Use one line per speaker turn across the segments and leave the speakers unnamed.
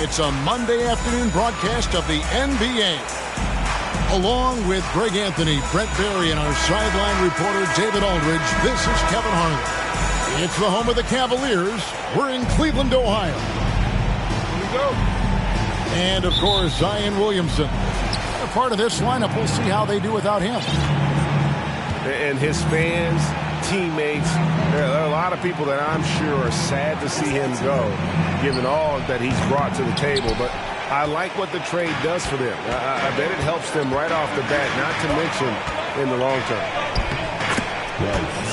It's a Monday afternoon broadcast of the NBA. Along with Greg Anthony, Brett Barry, and our sideline reporter David Aldridge, this is Kevin Harlan. It's the home of the Cavaliers. We're in Cleveland, Ohio. Here we go. And, of course, Zion Williamson. A part of this lineup. We'll see how they do without him.
And his fans, teammates, there are a lot of people that I'm sure are sad to see him go, given all that he's brought to the table. But I like what the trade does for them. I bet it helps them right off the bat, not to mention in the long term.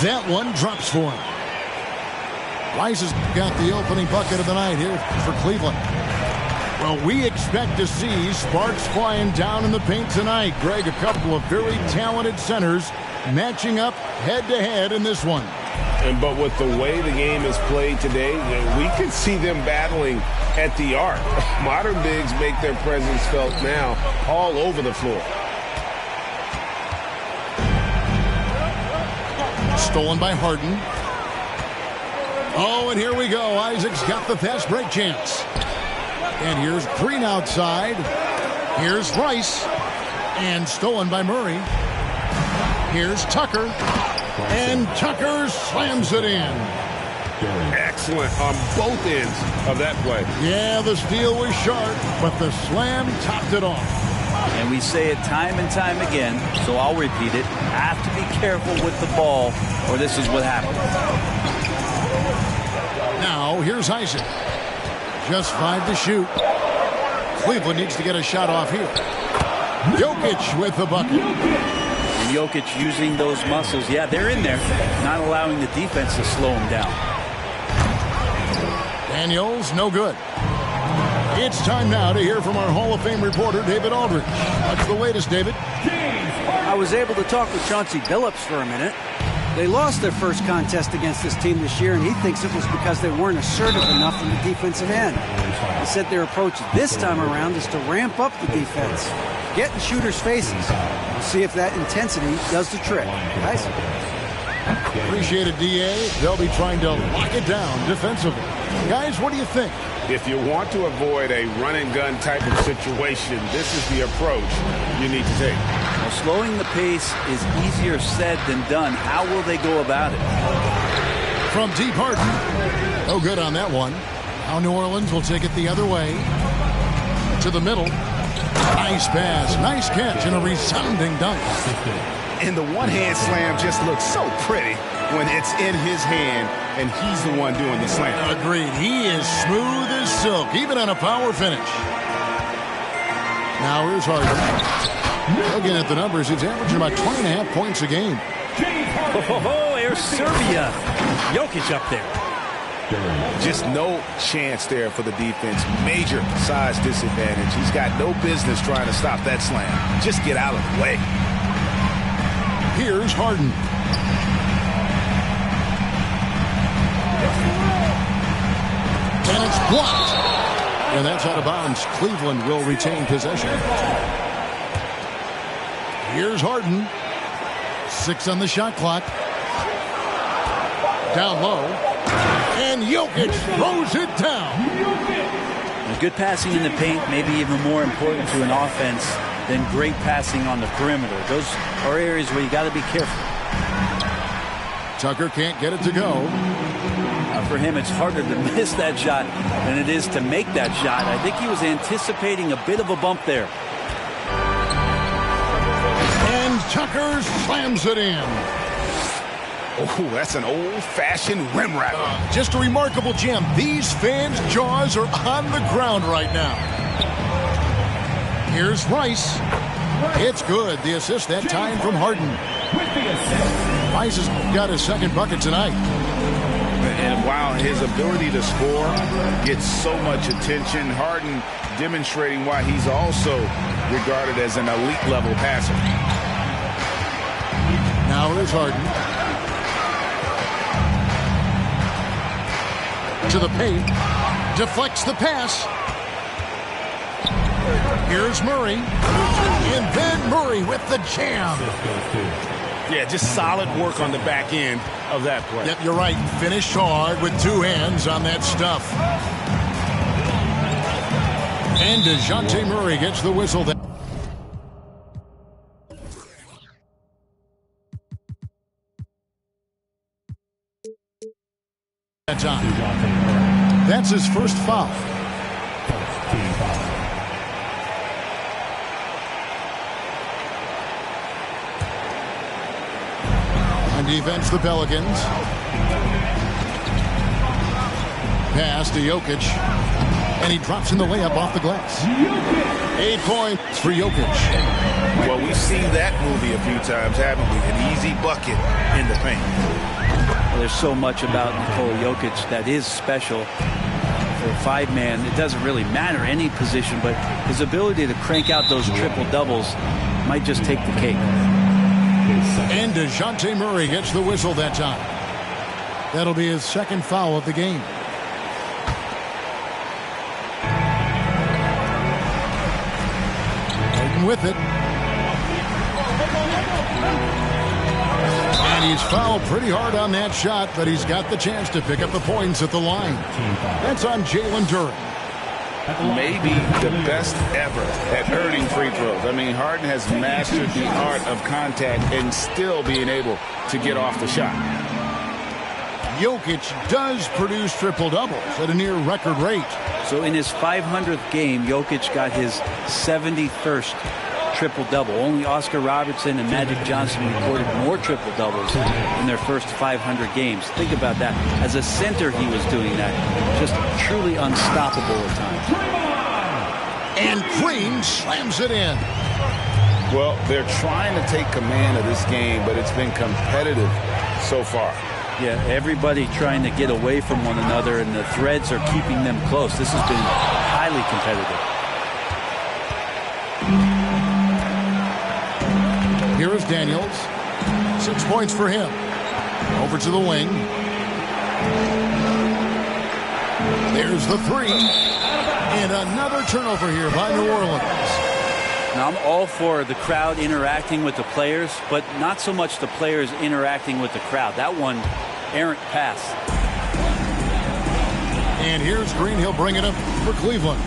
That one drops for him. Rice has got the opening bucket of the night here for Cleveland. Well, we expect to see sparks flying down in the paint tonight. Greg, a couple of very talented centers matching up head-to-head in this one.
But with the way the game is played today, we could see them battling at the arc. Modern bigs make their presence felt now all over the floor.
Stolen by Harden. Oh, and here we go. Isaac's got the fast break chance. And here's Green outside. Here's Rice. And stolen by Murray. Here's Tucker. And Tucker slams it in.
Excellent on both ends of that play.
Yeah, the steal was sharp, but the slam topped it off.
And we say it time and time again, so I'll repeat it. Have to be careful with the ball, or this is what happens.
Now, here's Isaac. Just 5 to shoot. Cleveland needs to get a shot off here. Jokic with the bucket.
And Jokic using those muscles. Yeah, they're in there. Not allowing the defense to slow him down.
Daniels, no good. It's time now to hear from our Hall of Fame reporter, David Aldridge. What's the latest, David?
I was able to talk with Chauncey Billups for a minute. They lost their first contest against this team this year, and he thinks it was because they weren't assertive enough in the defensive end. He said their approach this time around is to ramp up the defense, get in shooters' faces. We'll see if that intensity does the trick. Guys?
Appreciate it, DA. They'll be trying to lock it down defensively. Guys, what do you think?
If you want to avoid a run-and-gun type of situation, this is the approach you need to take.
Well, slowing the pace is easier said than done. How will they go about it?
From deep Harden. No good on that one. Now New Orleans will take it the other way. To the middle. Nice pass. Nice catch and a resounding dunk.
And the one-hand slam just looks so pretty when it's in his hand and he's the one doing the slam.
Agreed. He is smooth as silk, even on a power finish. Now here's Harden. Looking at the numbers, he's averaging about 20.5 points a game.
Oh, Air Serbia. Jokic up there.
Just no chance there for the defense. Major size disadvantage. He's got no business trying to stop that slam. Just get out of the way.
Here's Harden. And it's blocked. And that's out of bounds. Cleveland will retain possession. Here's Harden. 6 on the shot clock. Down low. And Jokic throws it down.
Good passing in the paint, maybe even more important to an offense than great passing on the perimeter. Those are areas where you got to be careful.
Tucker can't get it to go.
For him, it's harder to miss that shot than it is to make that shot. I think he was anticipating a bit of a bump there.
And Tucker slams it in.
Oh, that's an old-fashioned rim wrap.
Just a remarkable jam. These fans' jaws are on the ground right now. Here's Rice. It's good. The assist that time from Harden. Rice has got his second bucket tonight.
And while his ability to score gets so much attention, Harden demonstrating why he's also regarded as an elite-level passer.
Now here's Harden. To the paint. Deflects the pass. Here's Murray. And then Murray with the jam.
Yeah, just solid work on the back end of that play.
Yep, you're right. Finished hard with 2 hands on that stuff. And DeJounte Murray gets the whistle. That time. That's his first foul. On defense, the Pelicans. Pass to Jokic. And he drops in the layup off the glass. 8 points for Jokic.
Well, we've seen that movie a few times, haven't we? An easy bucket in the paint.
Well, there's so much about Nikola Jokic that is special. For a 5-man, it doesn't really matter any position, but his ability to crank out those triple-doubles might just take the cake.
And DeJounte Murray gets the whistle that time. That'll be his second foul of the game. With it. And he's fouled pretty hard on that shot, but he's got the chance to pick up the points at the line. That's on Jalen Duren.
Maybe the best ever at earning free throws. I mean, Harden has mastered the art of contact and still being able to get off the shot.
Jokic does produce triple-doubles at a near record rate.
So in his 500th game, Jokic got his 71st triple-double. Only Oscar Robertson and Magic Johnson recorded more triple-doubles in their first 500 games. Think about that. As a center, he was doing that. Just truly unstoppable at times.
And Green slams it in.
Well, they're trying to take command of this game, but it's been competitive so far.
Yeah, everybody trying to get away from one another, and the threads are keeping them close. This has been highly competitive.
Here is Daniels. 6 points for him. Over to the wing. There's the three. And another turnover here by New Orleans.
Now, I'm all for the crowd interacting with the players, but not so much the players interacting with the crowd. That one, errant pass.
And here's Green. He'll bring it up for Cleveland.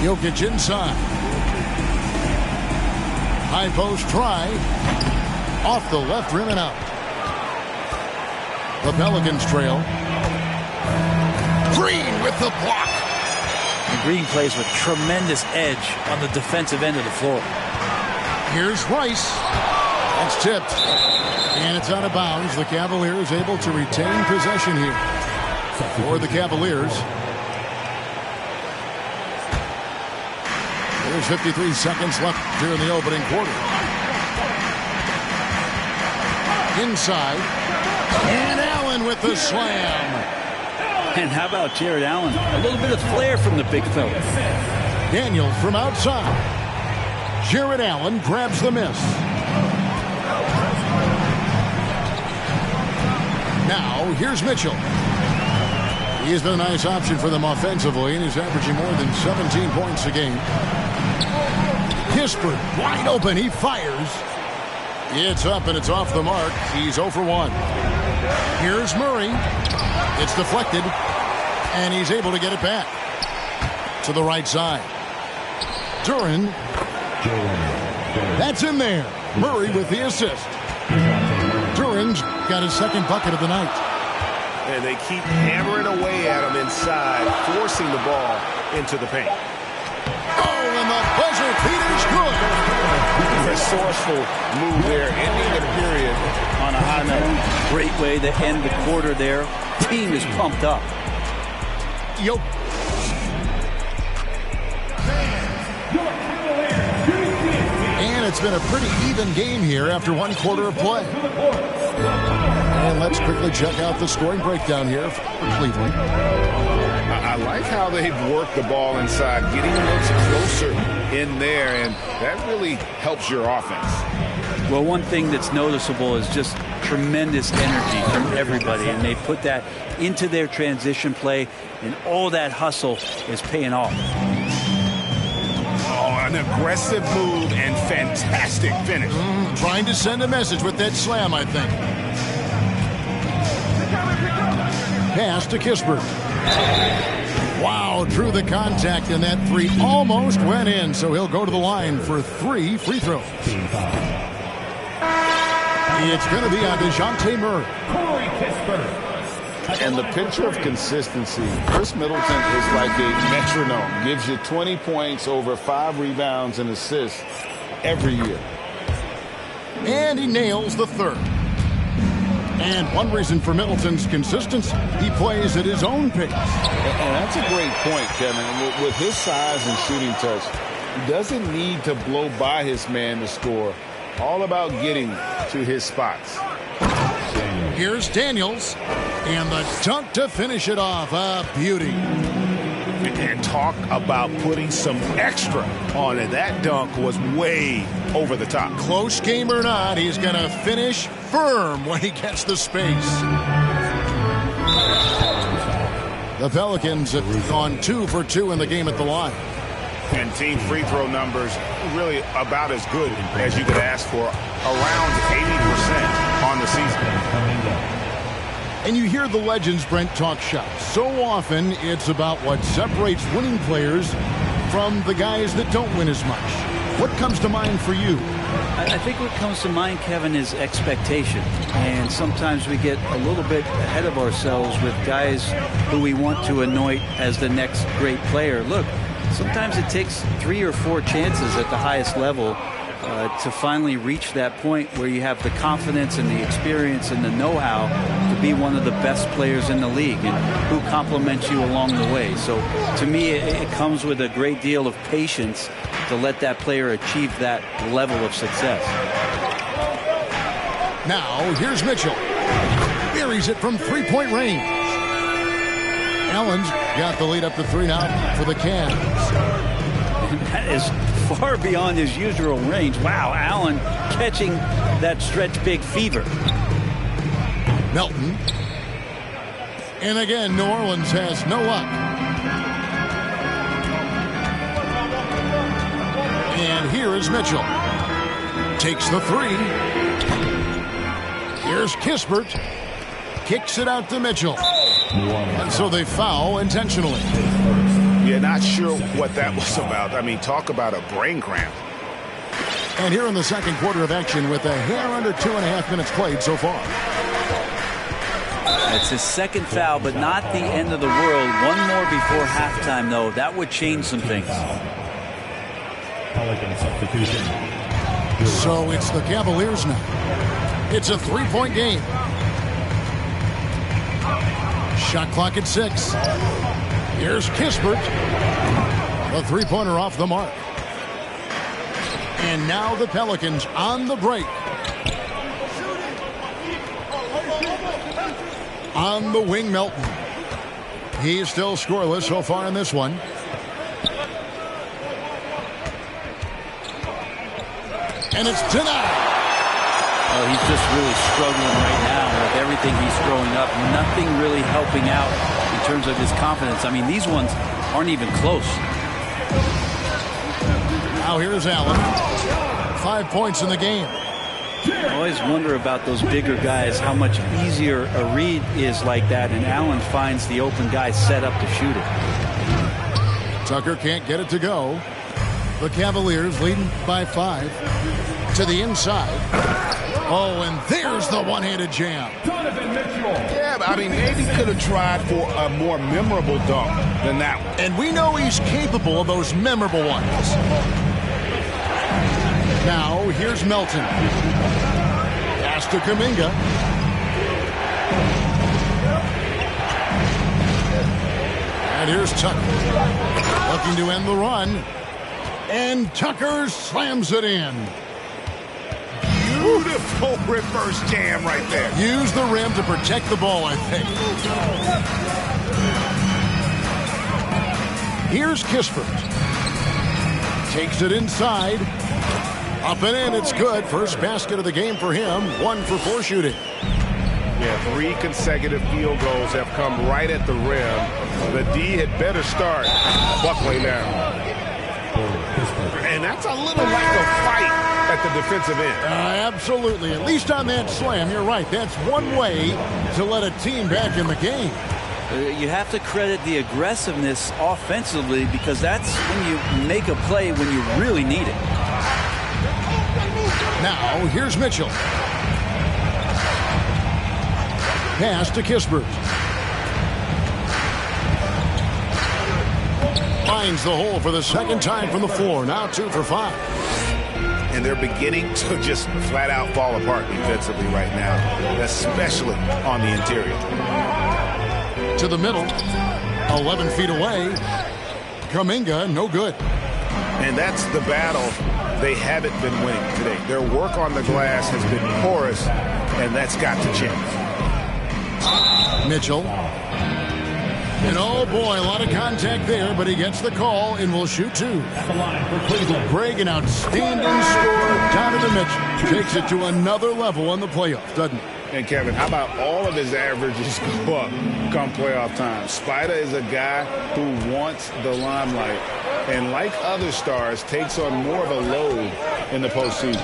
Jokic inside. High post try. Off the left rim and out. The Pelicans trail. Green with the block.
And Green plays with tremendous edge on the defensive end of the floor.
Here's Rice. That's tipped. And it's out of bounds. The Cavaliers able to retain possession here. For the Cavaliers. There's 53 seconds left here in the opening quarter. Inside. And Allen with the slam.
And how about Jared Allen? A little bit of flair from the big fella.
Daniels from outside. Jared Allen grabs the miss. Now, here's Mitchell. He has been a nice option for them offensively, and he's averaging more than 17 points a game. Kispert wide open. He fires. It's up, and it's off the mark. He's 0 for 1. Here's Murray. It's deflected, and he's able to get it back to the right side. Duren. That's in there. Murray with the assist. Duren's got his second bucket of the night.
And they keep hammering away at him inside, forcing the ball into the paint.
Oh, and the buzzer beater's good.
Resourceful move there, ending the period on a high note.
Great way to end the quarter there. Team is pumped up.
Yo. And it's been a pretty even game here after one quarter of play. And let's quickly check out the scoring breakdown here for Cleveland.
I like how they've worked the ball inside, getting looks closer in there, and that really helps your offense.
Well, one thing that's noticeable is just tremendous energy from everybody, and they put that into their transition play, and all that hustle is paying off.
Oh, an aggressive move and fantastic finish.
Trying to send a message with that slam, I think. pass to Kispert. Wow, drew the contact, and that three almost went in, so he'll go to the line for 3 free throws. It's going to be on DeJounte Murray.
And the picture of consistency, Chris Middleton is like a metronome. Gives you 20 points, over 5 rebounds and assists every year.
And he nails the third. And one reason for Middleton's consistency, he plays at his own pace.
And that's a great point, Kevin. With his size and shooting touch, he doesn't need to blow by his man to score. All about getting to his spots.
Here's Daniels. And the dunk to finish it off. A beauty.
And talk about putting some extra on it. That dunk was way over the top.
Close game or not, he's going to finish firm when he gets the space. The Pelicans have gone 2 for 2 in the game at the line.
And team free throw numbers really about as good as you could ask for. Around 80% on the season.
And you hear the legends, Brent, talk shop. So often it's about what separates winning players from the guys that don't win as much. What comes to mind for you?
I think what comes to mind, Kevin, is expectation. And sometimes we get a little bit ahead of ourselves with guys who we want to anoint as the next great player. Look, sometimes it takes 3 or 4 chances at the highest level to finally reach that point where you have the confidence and the experience and the know-how to be one of the best players in the league and who compliments you along the way. So to me, it comes with a great deal of patience to let that player achieve that level of success.
Now, here's Mitchell. Buries it from 3-point range. Allen's got the lead up to 3 now for the Cavs.
That is far beyond his usual range. Wow, Allen catching that stretch big fever.
Melton. And again, New Orleans has no luck. And here is Mitchell. Takes the 3. Here's Kispert. Kicks it out to Mitchell. And so they foul intentionally.
Yeah, not sure what that was about. I mean, talk about a brain cramp.
And here in the second quarter of action with a hair under 2.5 minutes played so far.
It's his second foul, but not the end of the world. One more before halftime, though. That would change some things.
So it's the Cavaliers now. It's a 3-point game. Shot clock at 6. Here's Kispert. The 3-pointer off the mark. And now the Pelicans on the break. On the wing, Melton. He's still scoreless so far in this one. And it's denied.
Oh, he's just really struggling right now with everything he's throwing up. Nothing really helping out in terms of his confidence. I mean, these ones aren't even close.
Now here's Allen. 5 points in the game.
I always wonder about those bigger guys, how much easier a read is like that, and Allen finds the open guy set up to shoot it.
Tucker can't get it to go. The Cavaliers leading by 5 to the inside. Oh, and there's the one-handed jam.
Yeah, but I mean, maybe could have tried for a more memorable dunk than that one.
And we know he's capable of those memorable ones. Now, here's Melton. Pass to Kuminga. And here's Tucker. Looking to end the run. And Tucker slams it in.
Beautiful reverse jam right there.
Use the rim to protect the ball, I think. Here's Kispert. Takes it inside. Up and in, it's good. First basket of the game for him. 1 for 4 shooting.
Yeah, 3 consecutive field goals have come right at the rim. The D had better start buckling down. And that's a little like a fight at the defensive end.
Absolutely. At least on that slam, you're right. That's one way to let a team back in the game.
You have to credit the aggressiveness offensively because that's when you make a play when you really need it.
Now, here's Mitchell. Pass to Kispert. Finds the hole for the second time from the floor. Now 2 for 5.
And they're beginning to just flat out fall apart defensively right now, especially on the interior.
To the middle, 11 feet away. Kuminga, no good.
And that's the battle they haven't been winning today. Their work on the glass has been porous, and that's got to change.
Mitchell. And oh boy, a lot of contact there, but he gets the call and will shoot 2. Greg, an outstanding scorer. Donovan Mitchell takes it to another level in the playoffs, doesn't he?
And Kevin, how about all of his averages go up come playoff time? Spider is a guy who wants the limelight, and like other stars, takes on more of a load in the postseason.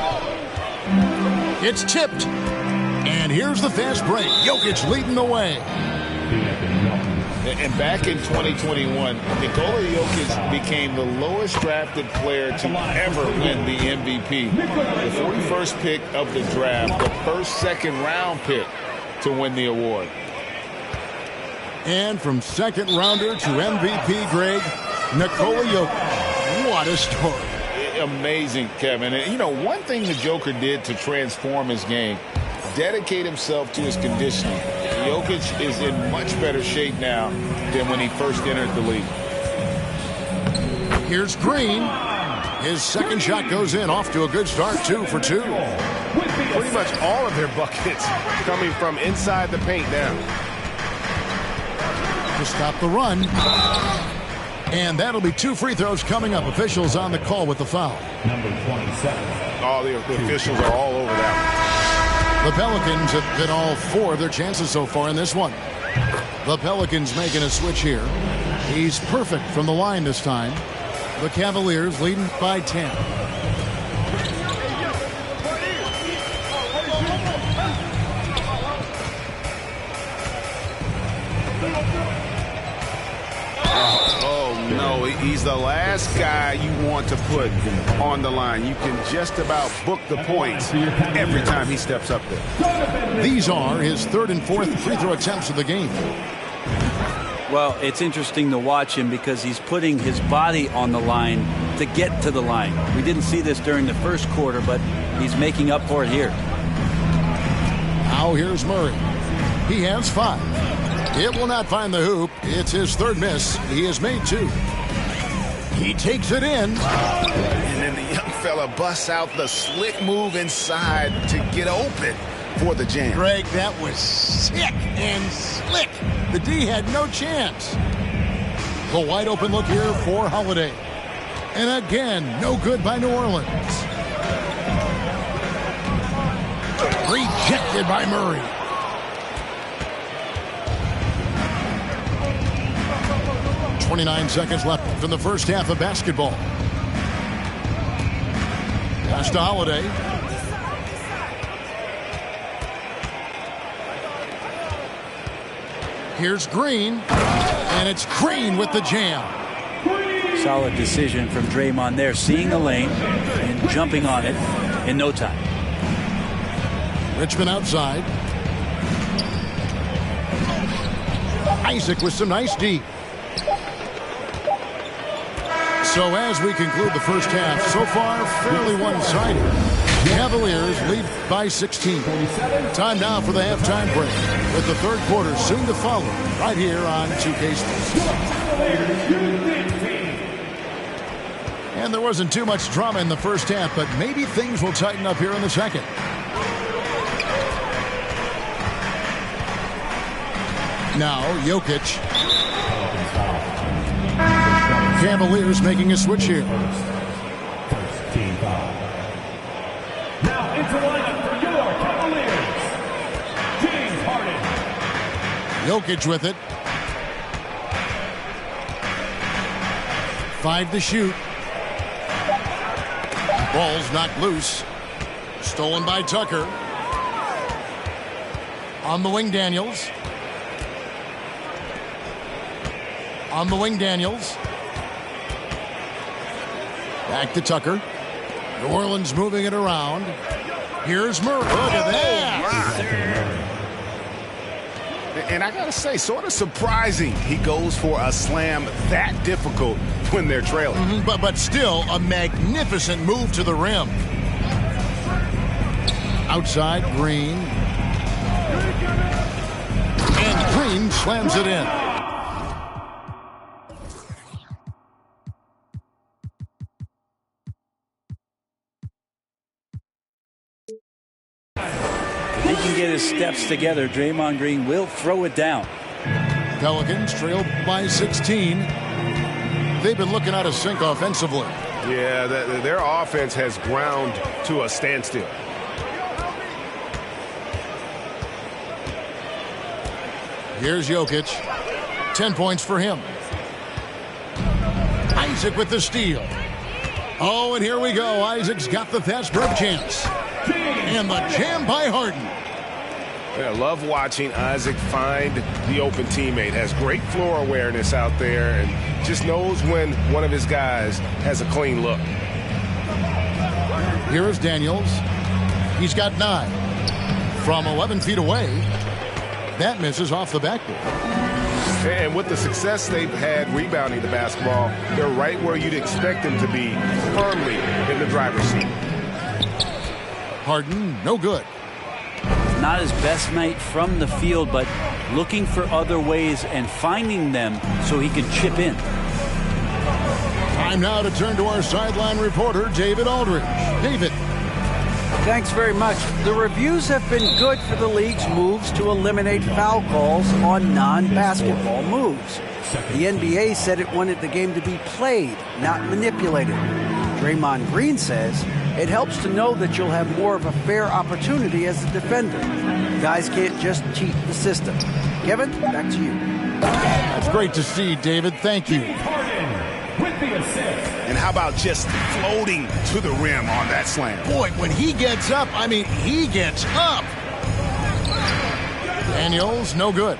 It's tipped. And here's the fast break. Jokic leading the way.
And back in 2021, Nikola Jokic became the lowest drafted player to ever win the MVP. The 41st pick of the draft, the first second-round pick to win the award.
And from second rounder to MVP, Greg, Nikola Jokic. What a story.
Amazing, Kevin. And, you know, one thing the Joker did to transform his game, dedicate himself to his conditioning. Jokic is in much better shape now than when he first entered the league.
Here's Green. His second shot goes in, off to a good start, 2 for 2.
Pretty much all of their buckets coming from inside the paint now.
To stop the run. And that'll be 2 free throws coming up. Officials on the call with the foul.
Number 27.
Oh, the officials are all over that one.
The Pelicans have been all 4 of their chances so far in this one. The Pelicans making a switch here. He's perfect from the line this time. The Cavaliers leading by 10.
Oh, no, he's the last guy you want to put on the line. You can just about book the points every time he steps up there.
These are his 3rd and 4th free throw attempts of the game.
Well, it's interesting to watch him because he's putting his body on the line to get to the line. We didn't see this during the first quarter, but he's making up for it here.
Now here's Murray. He has 5. It will not find the hoop. It's his 3rd miss. He has made 2. He takes it in.
And then the young fella busts out the slick move inside to get open for the jam.
Greg, that was sick and slick. The D had no chance. The wide open look here for Holiday. And again, no good by New Orleans. Rejected by Murray. .29 seconds left in the first half of basketball. Pass to Holiday. Here's Green, and it's Green with the jam.
Solid decision from Draymond there, seeing the lane and jumping on it in no time.
Richmond outside. Isaac with some nice D. So as we conclude the first half, so far fairly one-sided. Cavaliers lead by 16. Time now for the halftime break, with the third quarter soon to follow right here on 2K Sports. And there wasn't too much drama in the first half, but maybe things will tighten up here in the second. Now Jokic. Cavaliers making a switch here.
First team foul. Now into lineup for your Cavaliers, James Harden.
Jokic with it. 5 to shoot. Ball's knocked loose. Stolen by Tucker. On the wing, Daniels. On the wing, Daniels. Back to Tucker. New Orleans moving it around. Here's Murray. Look at that.
And I got to say, sort of surprising he goes for a slam that difficult when they're trailing.
But still a magnificent move to the rim. Outside, Green. And Green slams it in.
If he can get his steps together, Draymond Green will throw it down.
Pelicans trailed by 16. They've been looking out of sync offensively.
Yeah, their offense has ground to a standstill.
Here's Jokic. 10 points for him. Isaac with the steal. Oh, and here we go. Isaac's got the Thatchburg chance. And the jam by Harden.
I love watching Isaac find the open teammate. Has great floor awareness out there and just knows when one of his guys has a clean look.
Here is Daniels. He's got 9. From 11 feet away. That misses off the backboard.
And with the success they've had rebounding the basketball, they're right where you'd expect them to be, firmly in the driver's seat.
Harden, no good.
Not his best night from the field, but looking for other ways and finding them so he can chip in.
Time now to turn to our sideline reporter, David Aldridge. David.
Thanks very much. The reviews have been good for the league's moves to eliminate foul calls on non-basketball moves. The NBA said it wanted the game to be played, not manipulated. Draymond Green says it helps to know that you'll have more of a fair opportunity as a defender. Guys can't just cheat the system. Kevin, back to you.
That's great to see, David. Thank you.
With the assist.
And how about just floating to the rim on that slam?
Boy, when he gets up, I mean, he gets up. Daniels, no good.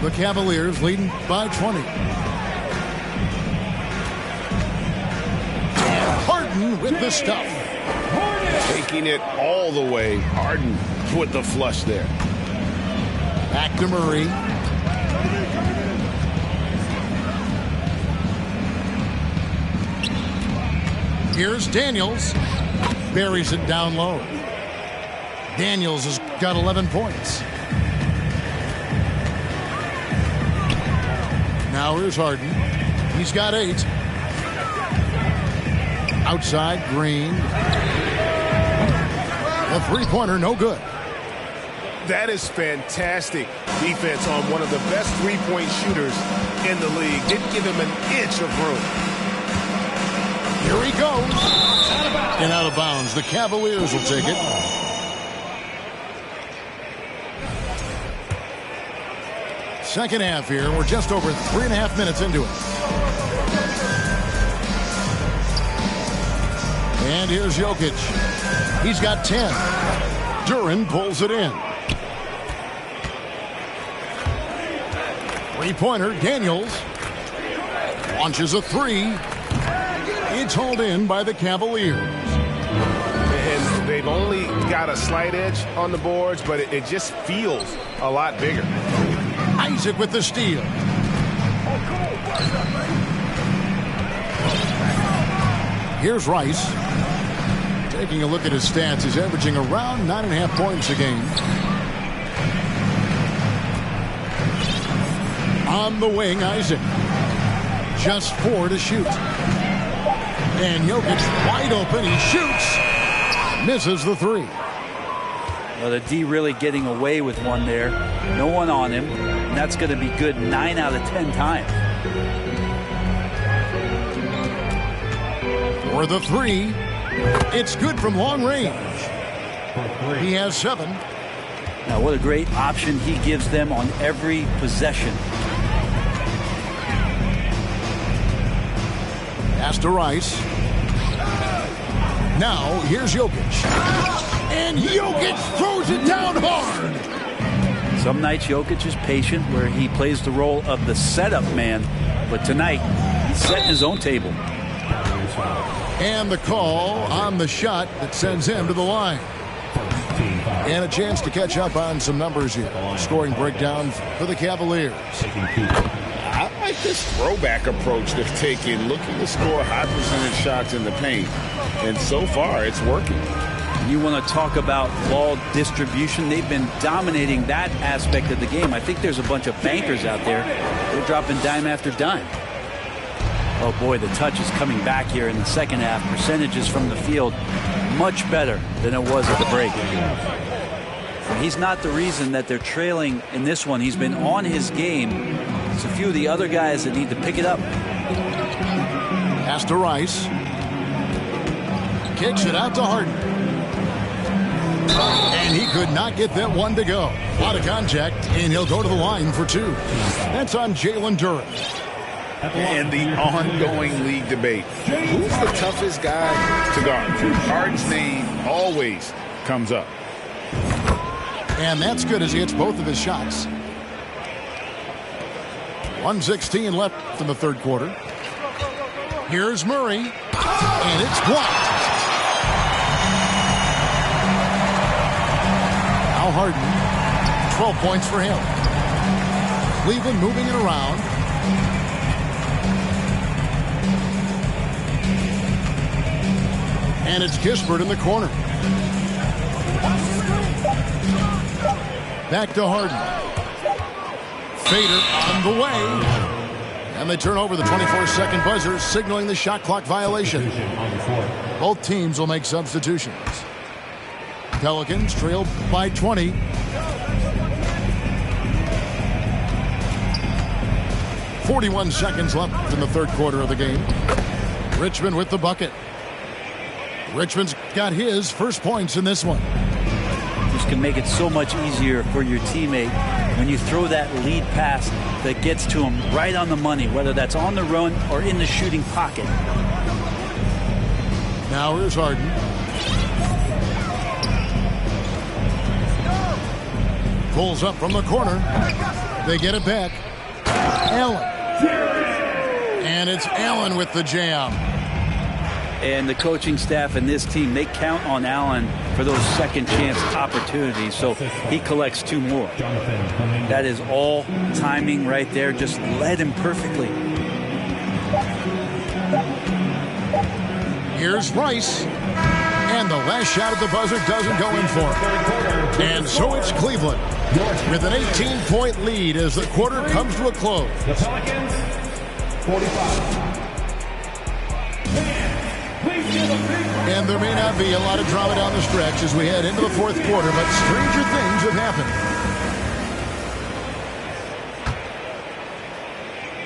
The Cavaliers leading by 20. And Harden with the stuff.
Taking it all the way. Harden with the flush there.
Back to Murray. Here's Daniels. Buries it down low. Daniels has got 11 points. Now here's Harden. He's got 8. Outside, Green. The three-pointer, no good.
That is fantastic defense on one of the best three-point shooters in the league. Didn't give him an inch of room.
Here he goes. And out of bounds. The Cavaliers will take it. Second half here. We're just over 3.5 minutes into it. And here's Jokic. He's got 10. Duren pulls it in. Three-pointer, Daniels. Launches a 3. It's hauled in by the Cavaliers.
And they've only got a slight edge on the boards, but it just feels a lot bigger.
Isaac with the steal. Here's Rice. Taking a look at his stats, he's averaging around 9.5 points a game. On the wing, Isaac. Just 4 to shoot. And Jokic wide open. He shoots. Misses the 3.
Well, the D really getting away with one there. No one on him. And that's going to be good 9 out of 10 times.
For the 3. It's good from long range. He has 7.
Now, what a great option he gives them on every possession.
Pass to Rice. Now, here's Jokic. And Jokic throws it down hard.
Some nights Jokic is patient where he plays the role of the setup man, but tonight he's setting his own table.
And the call on the shot that sends him to the line. And a chance to catch up on some numbers here. Scoring breakdown for the Cavaliers.
I like this throwback approach they're taking, looking to score high percentage shots in the paint. And so far, it's working.
You want to talk about ball distribution. They've been dominating that aspect of the game. I think there's a bunch of bankers out there. They're dropping dime after dime. Oh, boy, the touch is coming back here in the second half. Percentages from the field much better than it was at the break. And he's not the reason that they're trailing in this one. He's been on his game. It's a few of the other guys that need to pick it up.
Pass to Rice. Kicks it out to Harden. And he could not get that one to go. Out of contact, and he'll go to the line for two. That's on Jalen Duren.
And the ongoing league debate. Who's the toughest guy to guard? Harden's name always comes up.
And that's good as he hits both of his shots. 1:16 left in the third quarter. Here's Murray. And it's blocked. Now Harden. 12 points for him. Cleveland moving it around. And it's Kispert in the corner. Back to Harden. Fader on the way. And they turn over the 24-second buzzer, signaling the shot clock violation. Both teams will make substitutions. Pelicans trail by 20. .41 seconds left in the third quarter of the game. Richmond with the bucket. Richmond's got his first points in this one.
This can make it so much easier for your teammate when you throw that lead pass that gets to him right on the money, whether that's on the run or in the shooting pocket.
Now here's Harden. Pulls up from the corner. They get it back. Allen. And it's Allen with the jam.
And the coaching staff and this team, they count on Allen for those second chance opportunities. So he collects two more. That is all timing right there. Just led him perfectly.
Here's Rice. And the last shot at the buzzer doesn't go in for him. And so it's Cleveland with an 18-point lead as the quarter comes to a close.
The Pelicans, 45.
And there may not be a lot of drama down the stretch as we head into the fourth quarter, but stranger things have happened.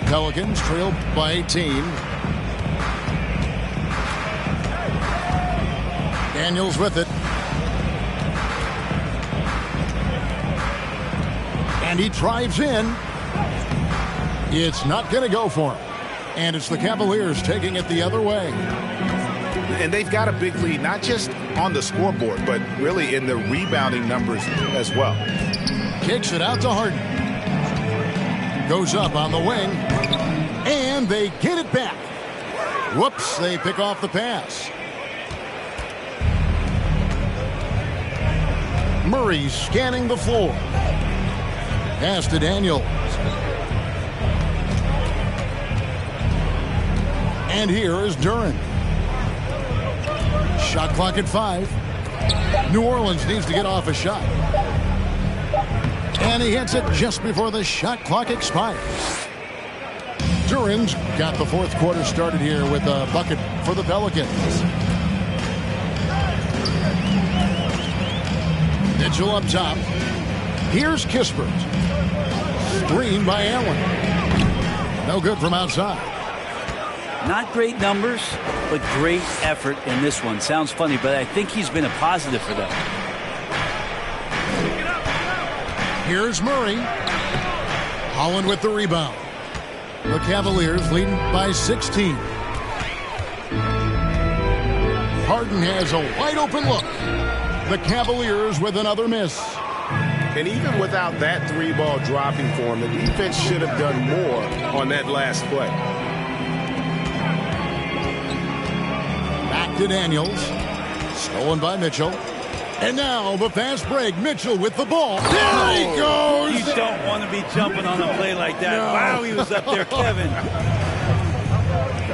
Pelicans trail by 18. Daniels with it. And he drives in. It's not going to go for him. And it's the Cavaliers taking it the other way.
And they've got a big lead, not just on the scoreboard, but really in the rebounding numbers as well.
Kicks it out to Harden. Goes up on the wing. And they get it back. Whoops, they pick off the pass. Murray scanning the floor. Pass to Daniels. And here is Duren. Shot clock at 5. New Orleans needs to get off a shot. And he hits it just before the shot clock expires. Duren's got the fourth quarter started here with a bucket for the Pelicans. Mitchell up top. Here's Kispert. Screen by Allen. No good from outside.
Not great numbers, but great effort in this one. Sounds funny, but I think he's been a positive for them.
Here's Murray. Holland with the rebound. The Cavaliers leading by 16. Harden has a wide open look. The Cavaliers with another miss.
And even without that three-ball dropping for him, the defense should have done more on that last play.
Back to Daniels. Stolen by Mitchell. And now the fast break. Mitchell with the ball. There he goes.
You don't want to be jumping on a play like that.
No.
Wow, he was up there, Kevin.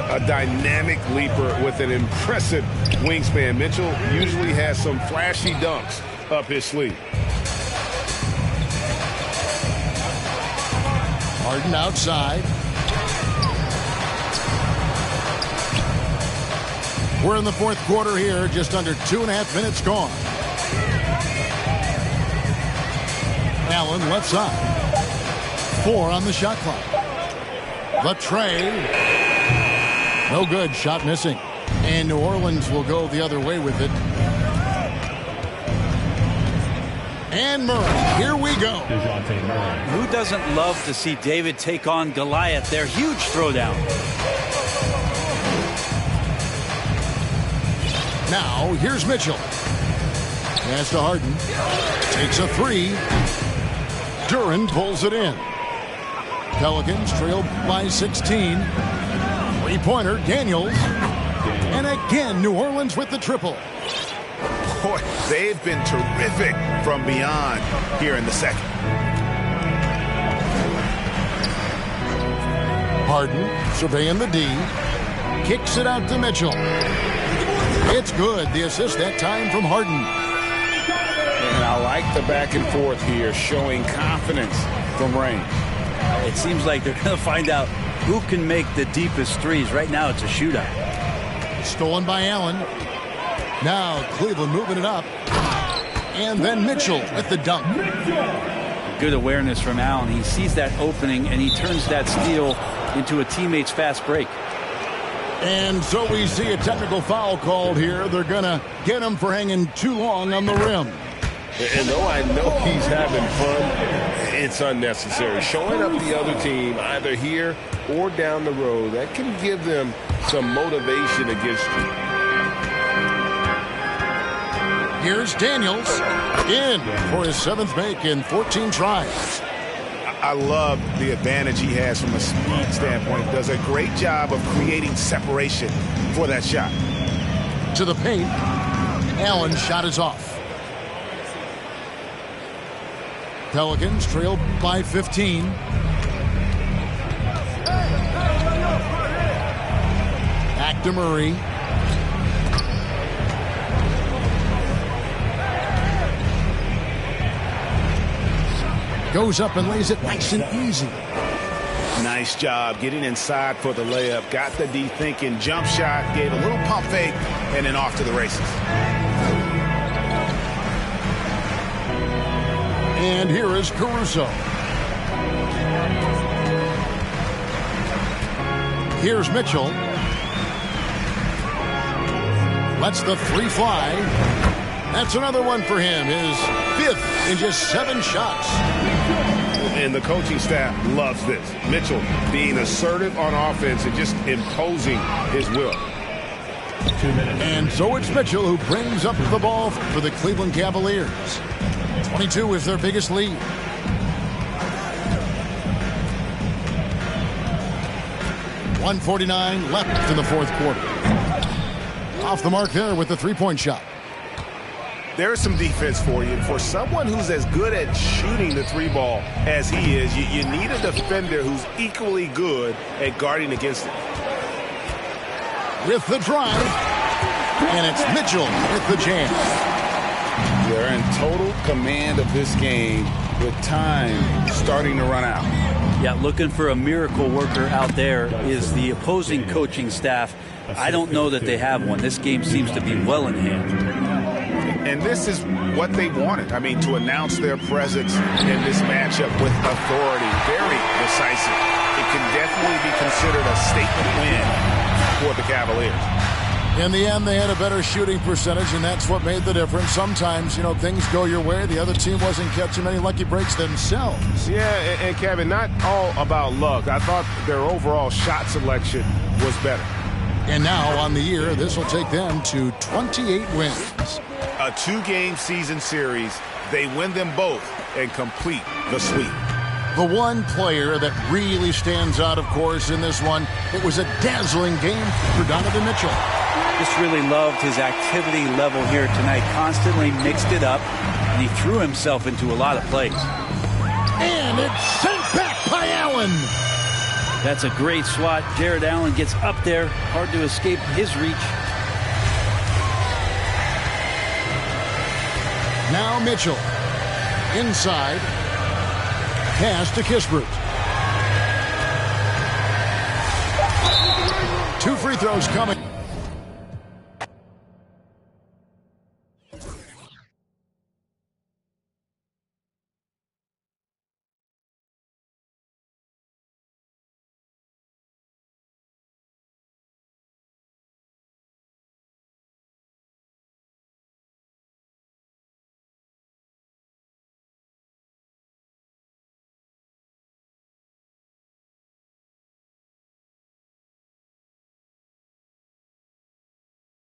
A dynamic leaper with an impressive wingspan. Mitchell usually has some flashy dunks up his sleeve.
Harden outside. We're in the fourth quarter here, just under 2.5 minutes gone. Allen left side. 4 on the shot clock. The tray. No good. Shot missing. And New Orleans will go the other way with it. And Murray. Here we go.
Who doesn't love to see David take on Goliath? Their huge throwdown.
Now, here's Mitchell. Pass to Harden. Takes a 3. Duren pulls it in. Pelicans trail by 16. Three-pointer, Daniels. And again, New Orleans with the triple.
Boy, they've been terrific from beyond here in the second.
Harden surveying the D. Kicks it out to Mitchell. It's good. The assist that time from Harden.
And I like the back and forth here, showing confidence from range.
It seems like they're going to find out who can make the deepest threes. Right now, it's a shootout.
Stolen by Allen. Now Cleveland moving it up. And then Mitchell with the dunk.
Good awareness from Allen. He sees that opening, and he turns that steal into a teammate's fast break.
And so we see a technical foul called here. They're going to get him for hanging too long on the rim.
And though I know he's having fun, it's unnecessary. Showing up the other team either here or down the road, that can give them some motivation against you.
Here's Daniels in for his 7th make in 14 tries.
I love the advantage he has from a speed standpoint. Does a great job of creating separation for that shot.
To the paint. Allen's shot is off. Pelicans trail by 15. Back to Murray. Goes up and lays it nice and easy.
Nice job getting inside for the layup. Got the D thinking. Jump shot. Gave a little pump fake. And then off to the races.
And here is Caruso. Here's Mitchell. Lets the 3 fly. That's another one for him. His 5th in just 7 shots.
And the coaching staff loves this. Mitchell being assertive on offense and just imposing his will.
And so it's Mitchell who brings up the ball for the Cleveland Cavaliers. 22 is their biggest lead. .149 left in the fourth quarter. Off the mark there with the 3-point shot.
There's some defense for you. For someone who's as good at shooting the 3-ball as he is, you need a defender who's equally good at guarding against it.
With the drive. And it's Mitchell with the jam.
They're in total command of this game with time starting to run out.
Yeah, looking for a miracle worker out there is the opposing coaching staff. I don't know that they have one. This game seems to be well in hand.
And this is what they wanted. I mean, to announce their presence in this matchup with authority. Very decisive. It can definitely be considered a statement win for the Cavaliers.
In the end, they had a better shooting percentage, and that's what made the difference. Sometimes, things go your way. The other team wasn't catching many lucky breaks themselves.
Yeah, and Kevin, not all about luck. I thought their overall shot selection was better.
And now, on the year, this will take them to 28 wins.
A 2-game season series They win them both and complete the sweep.
The one player that really stands out, of course, in this one, it was a dazzling game for Donovan Mitchell.
Just really loved his activity level here tonight. Constantly mixed it up, and he threw himself into a lot of plays.
And it's sent back by Allen.
That's a great swat. Jared Allen gets up there. Hard to escape his reach.
Now Mitchell. Inside. Pass to Kispert. 2 free throws coming.